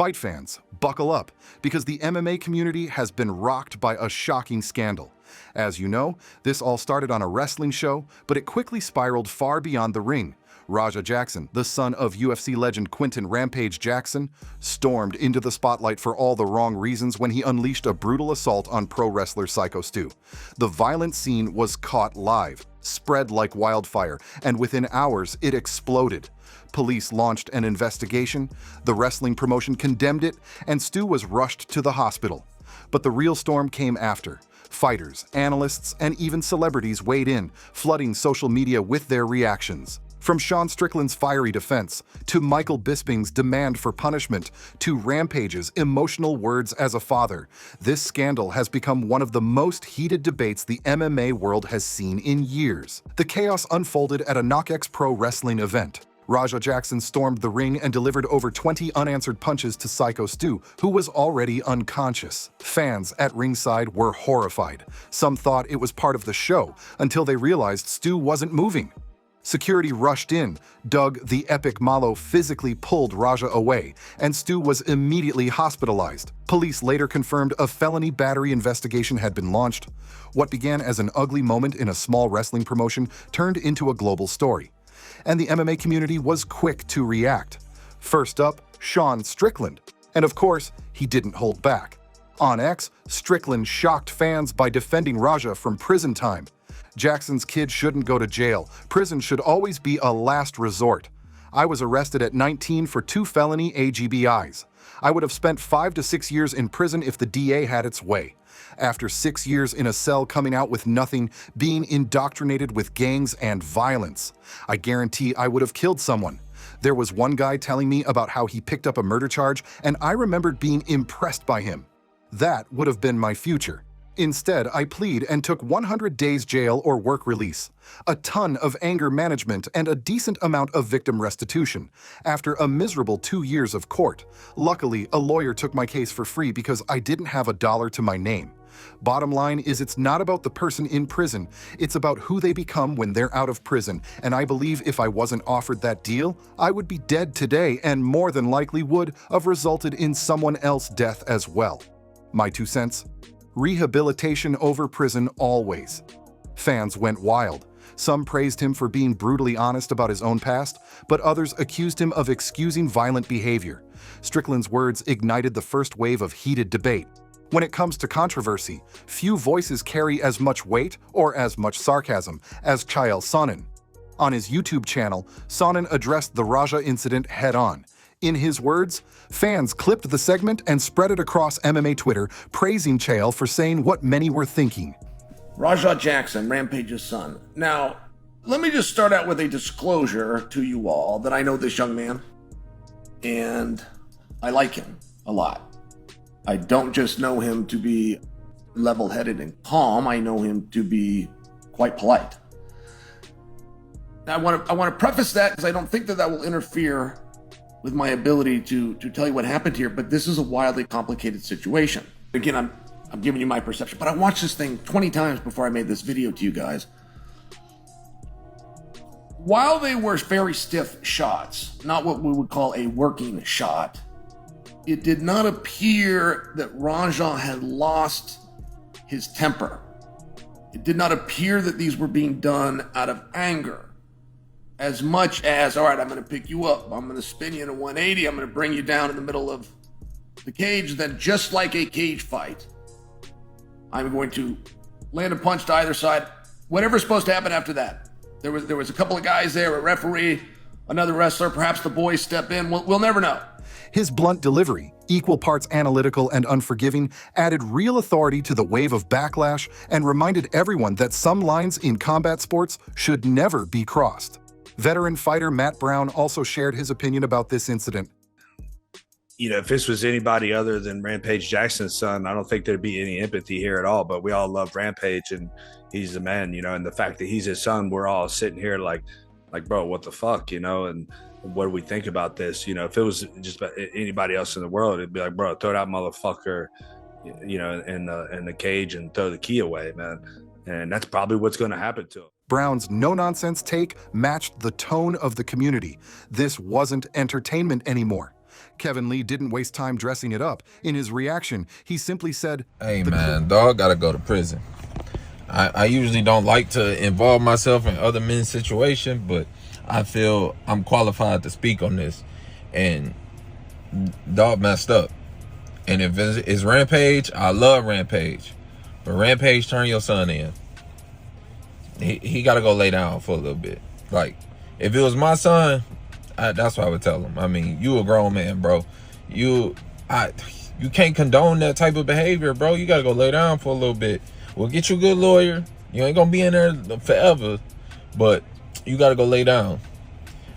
Fight fans, buckle up, because the MMA community has been rocked by a shocking scandal. As you know, this all started on a wrestling show, but it quickly spiraled far beyond the ring. Raja Jackson, the son of UFC legend Quinton Rampage Jackson, stormed into the spotlight for all the wrong reasons when he unleashed a brutal assault on pro wrestler Psycho Stu. The violent scene was caught live, spread like wildfire, and within hours it exploded. Police launched an investigation, the wrestling promotion condemned it, and Stu was rushed to the hospital. But the real storm came after. Fighters, analysts, and even celebrities weighed in, flooding social media with their reactions. From Sean Strickland's fiery defense, to Michael Bisping's demand for punishment, to Rampage's emotional words as a father, this scandal has become one of the most heated debates the MMA world has seen in years. The chaos unfolded at a KnockX Pro Wrestling event. Raja Jackson stormed the ring and delivered over 20 unanswered punches to Psycho Stu, who was already unconscious. Fans at ringside were horrified. Some thought it was part of the show, until they realized Stu wasn't moving. Security rushed in. Doug the Epic Malo physically pulled Raja away, and Stu was immediately hospitalized. Police later confirmed a felony battery investigation had been launched. What began as an ugly moment in a small wrestling promotion turned into a global story. And the MMA community was quick to react. First up, Sean Strickland. And of course, he didn't hold back. On X, Strickland shocked fans by defending Raja from prison time. Jackson's kid shouldn't go to jail. Prison should always be a last resort. I was arrested at 19 for 2 felony AGBIs. I would have spent 5 to 6 years in prison if the DA had its way. After 6 years in a cell coming out with nothing, being indoctrinated with gangs and violence, I guarantee I would have killed someone. There was one guy telling me about how he picked up a murder charge, and I remembered being impressed by him. That would have been my future. Instead, I plead and took 100 days jail or work release, a ton of anger management, and a decent amount of victim restitution. After a miserable 2 years of court, luckily a lawyer took my case for free because I didn't have a dollar to my name. Bottom line is, it's not about the person in prison, it's about who they become when they're out of prison, and I believe if I wasn't offered that deal, I would be dead today and more than likely would have resulted in someone else's death as well. My 2 cents? Rehabilitation over prison always. Fans went wild. Some praised him for being brutally honest about his own past, but others accused him of excusing violent behavior. Strickland's words ignited the first wave of heated debate. When it comes to controversy, few voices carry as much weight or as much sarcasm as Chael Sonnen. On his YouTube channel, Sonnen addressed the Raja incident head-on. In his words, fans clipped the segment and spread it across MMA Twitter, praising Chael for saying what many were thinking. Raja Jackson, Rampage's son. Now, let me just start out with a disclosure to you all that I know this young man, and I like him a lot. I don't just know him to be level-headed and calm, I know him to be quite polite. Now, I want to preface that because I don't think that will interfere with my ability to tell you what happened here, but this is a wildly complicated situation. Again, I'm giving you my perception, but I watched this thing 20 times before I made this video to you guys. While they were very stiff shots, not what we would call a working shot, it did not appear that Raja had lost his temper. It did not appear that these were being done out of anger. As much as, all right, I'm going to pick you up, I'm going to spin you in a 180, I'm going to bring you down in the middle of the cage, then just like a cage fight, I'm going to land a punch to either side. Whatever's supposed to happen after that. There was a couple of guys there, a referee, another wrestler, perhaps the boys step in, we'll never know. His blunt delivery, equal parts analytical and unforgiving, added real authority to the wave of backlash and reminded everyone that some lines in combat sports should never be crossed. Veteran fighter Matt Brown also shared his opinion about this incident. You know, if this was anybody other than Rampage Jackson's son, I don't think there'd be any empathy here at all. But we all love Rampage, and he's the man, you know, and the fact that he's his son, we're all sitting here like, bro, what the fuck, you know, and what do we think about this? You know, if it was just anybody else in the world, it'd be like, bro, throw that motherfucker, you know, in the cage and throw the key away, man. And that's probably what's going to happen to him. Brown's no-nonsense take matched the tone of the community. This wasn't entertainment anymore. Kevin Lee didn't waste time dressing it up. In his reaction, he simply said, "Hey man, dog gotta go to prison. I usually don't like to involve myself in other men's situations, but I feel I'm qualified to speak on this. And dog messed up. And if it's Rampage, I love Rampage. But Rampage, turn your son in. He got to go lay down for a little bit. Like, if it was my son, that's what I would tell him. I mean, you a grown man, bro. You can't condone that type of behavior, bro. You got to go lay down for a little bit. We'll get you a good lawyer. You ain't going to be in there forever. But you got to go lay down.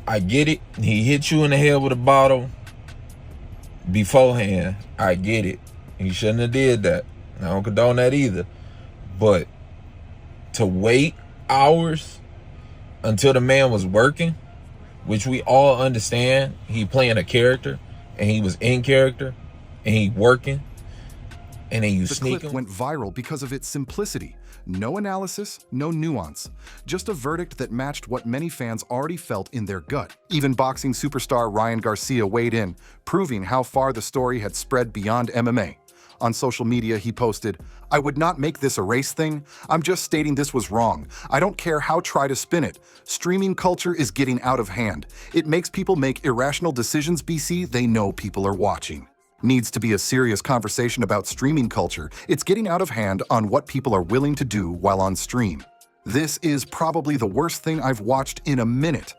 I get it. He hit you in the head with a bottle beforehand. I get it. He shouldn't have did that. I don't condone that either. But to wait hours until the man was working, which we all understand, he playing a character and he was in character and he working, and then you sneak him. The clip went viral because of its simplicity. No analysis, no nuance. Just a verdict that matched what many fans already felt in their gut. Even boxing superstar Ryan Garcia weighed in, proving how far the story had spread beyond MMA. On social media, he posted, "I would not make this a race thing. I'm just stating this was wrong. I don't care how try to spin it. Streaming culture is getting out of hand. It makes people make irrational decisions, BC. They know people are watching. Needs to be a serious conversation about streaming culture. It's getting out of hand on what people are willing to do while on stream. This is probably the worst thing I've watched in a minute.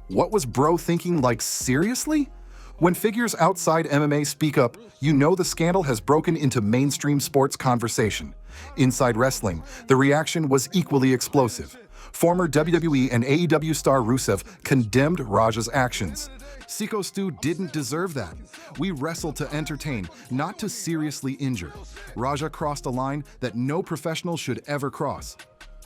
What was bro thinking, like seriously?" When figures outside MMA speak up, you know the scandal has broken into mainstream sports conversation. Inside wrestling, the reaction was equally explosive. Former WWE and AEW star Rusev condemned Raja's actions. Siko Stu didn't deserve that. We wrestle to entertain, not to seriously injure. Raja crossed a line that no professional should ever cross.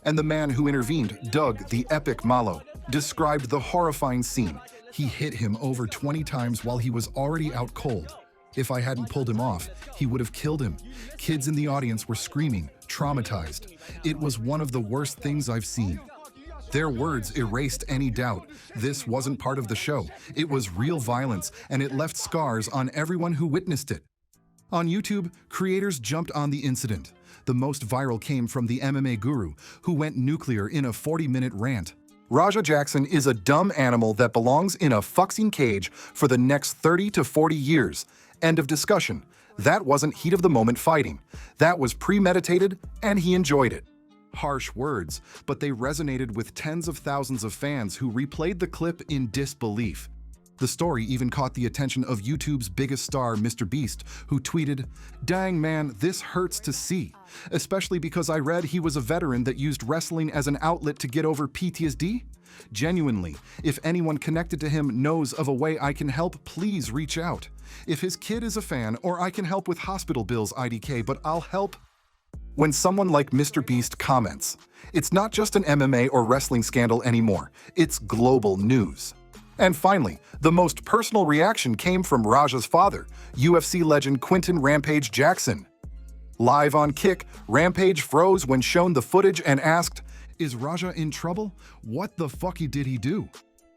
And the man who intervened, Doug the Epic Malo, described the horrifying scene. He hit him over 20 times while he was already out cold. If I hadn't pulled him off, he would have killed him. Kids in the audience were screaming, traumatized. It was one of the worst things I've seen. Their words erased any doubt. This wasn't part of the show. It was real violence, and it left scars on everyone who witnessed it. On YouTube, creators jumped on the incident. The most viral came from the MMA guru, who went nuclear in a 40-minute rant. Raja Jackson is a dumb animal that belongs in a fucking cage for the next 30 to 40 years. End of discussion. That wasn't heat of the moment fighting. That was premeditated, and he enjoyed it. Harsh words, but they resonated with tens of thousands of fans who replayed the clip in disbelief. The story even caught the attention of YouTube's biggest star, Mr. Beast, who tweeted, "Dang man, this hurts to see, especially because I read he was a veteran that used wrestling as an outlet to get over PTSD. Genuinely, if anyone connected to him knows of a way I can help, please reach out. If his kid is a fan, or I can help with hospital bills, IDK, but I'll help." When someone like Mr. Beast comments, it's not just an MMA or wrestling scandal anymore, it's global news. And finally, the most personal reaction came from Raja's father, UFC legend Quinton "Rampage" Jackson. Live on Kick, Rampage froze when shown the footage and asked, "Is Raja in trouble? What the fuck did he do?"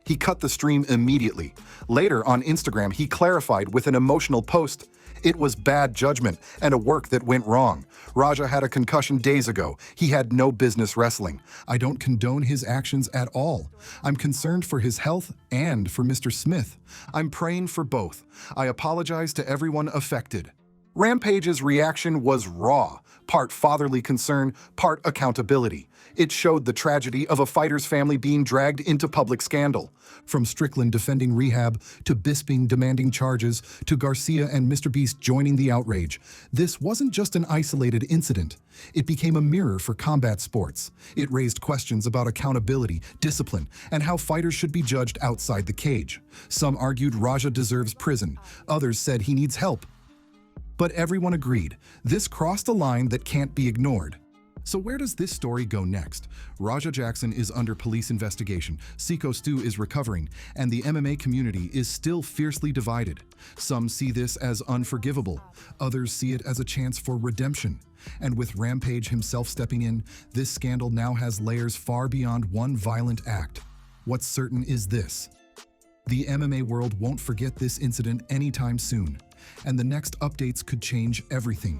He cut the stream immediately. Later on Instagram, he clarified with an emotional post, "It was bad judgment and a work that went wrong. Raja had a concussion days ago. He had no business wrestling. I don't condone his actions at all. I'm concerned for his health and for Mr. Smith. I'm praying for both. I apologize to everyone affected." Rampage's reaction was raw, part fatherly concern, part accountability. It showed the tragedy of a fighter's family being dragged into public scandal. From Strickland defending rehab, to Bisping demanding charges, to Garcia and Mr. Beast joining the outrage. This wasn't just an isolated incident. It became a mirror for combat sports. It raised questions about accountability, discipline, and how fighters should be judged outside the cage. Some argued Raja deserves prison. Others said he needs help. But everyone agreed. This crossed a line that can't be ignored. So where does this story go next? Raja Jackson is under police investigation, Siko Stu is recovering, and the MMA community is still fiercely divided. Some see this as unforgivable, others see it as a chance for redemption. And with Rampage himself stepping in, this scandal now has layers far beyond one violent act. What's certain is this: The MMA world won't forget this incident anytime soon, and the next updates could change everything.